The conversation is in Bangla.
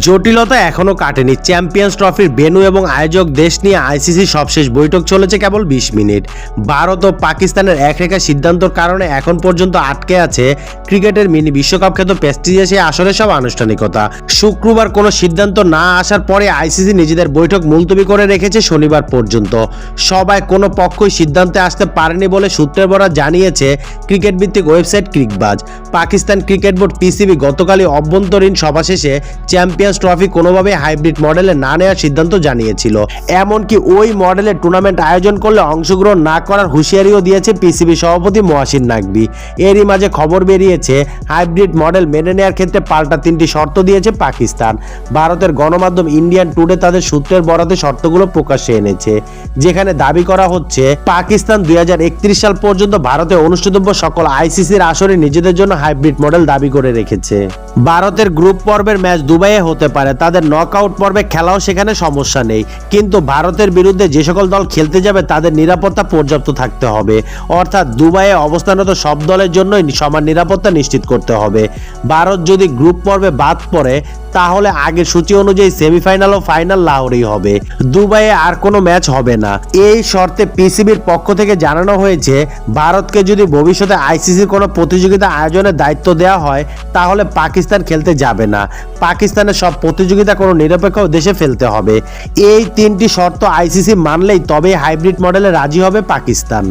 জটিলতা এখনো কাটেনি। চ্যাম্পিয়ন্স ট্রফির ভেন্যু এবং আয়োজক দেশ নিয়ে আইসিসি সবশেষ বৈঠক চলেছে কেবল 20 মিনিট। ভারত ও পাকিস্তানের একরেখা সিদ্ধান্তর কারণে এখন পর্যন্ত আটকে আছে ক্রিকেটের মিনি বিশ্বকাপ খ্যাত প্রেস্টিজিয়াস এই আসরের সব আনুষ্ঠানিকতা। শুক্রবার কোনো সিদ্ধান্ত না আসার পরে আইসিসি নিজেদের বৈঠক মুলতবি করে রেখেছে শনিবার পর্যন্ত। সবাই কোনো পক্ষই সিদ্ধান্তে আসতে পারেনি বলে সূত্রের বরাত জানিয়েছে ক্রিকেট ভিত্তিক website ক্রিকবাজ। Pakistan cricket board PCB গতকালই অভ্যন্তরীণ সভা শেষে চ্যাম্পিয়ন্স ট্রফি কোনোভাবে হাইব্রিড মডেলে না নেওয়ার সিদ্ধান্ত জানিয়েছিল। এমনকি ওই মডেলের টুর্নামেন্ট আয়োজন করলে অংশগ্রহণ না করার হুঁশিয়ারিও দিয়েছে পিসিবি সভাপতি মহসিন নাকভি। এরই মাঝে খবর বেরিয়েছে হাইব্রিড মডেল মেনে নেওয়ার ক্ষেত্রে পাল্টা 3টি শর্ত দিয়েছে পাকিস্তান। ভারতের গণমাধ্যম ইন্ডিয়ান টুডে তাদের সূত্রের বরাতে শর্তগুলো প্রকাশ্যে এনেছে, যেখানে দাবি করা হচ্ছে পাকিস্তান 2031 সাল পর্যন্ত ভারতে অনুষ্ঠিতব্য সকল আইসিসির আসরে নিজেদের জন্য হাইব্রিড মডেল দাবি করে রেখেছে। ভারতের গ্রুপ পর্বের ম্যাচ দুবাইয়ে হতে পারে, তাদের নকআউট পর্বে খেলাও সেখানে সমস্যা নেই, কিন্তু ভারতের বিরুদ্ধে যে সকল দল খেলতে যাবে তাদের নিরাপত্তা পর্যাপ্ত থাকতে হবে। অর্থাৎ দুবাইয়ে অবস্থানরত সব দলের জন্যই সমান নিরাপত্তা নিশ্চিত করতে হবে। ভারত যদি গ্রুপ পর্বে বাদ পড়ে তাহলে আগের সূচি অনুযায়ী সেমিফাইনাল ও ফাইনাল লাহোরেই হবে, দুবাইয়ে আর কোনো ম্যাচ হবে না। এই শর্তে পিসিবির পক্ষ থেকে জানানো হয়েছে ভারতকে যদি ভবিষ্যতে আইসিসির কোনো প্রতিযোগিতা আয়োজনের দায়িত্ব দেওয়া হয় তাহলে পাকিস্তান খেলতে যাবে না। পাকিস্তানের সব প্রতিযোগিতা কোনো নিরপেক্ষ দেশে ফেলতে হবে। এই 3টি শর্ত আইসিসি মানলেই তবেই হাইব্রিড মডেলে রাজি হবে পাকিস্তান।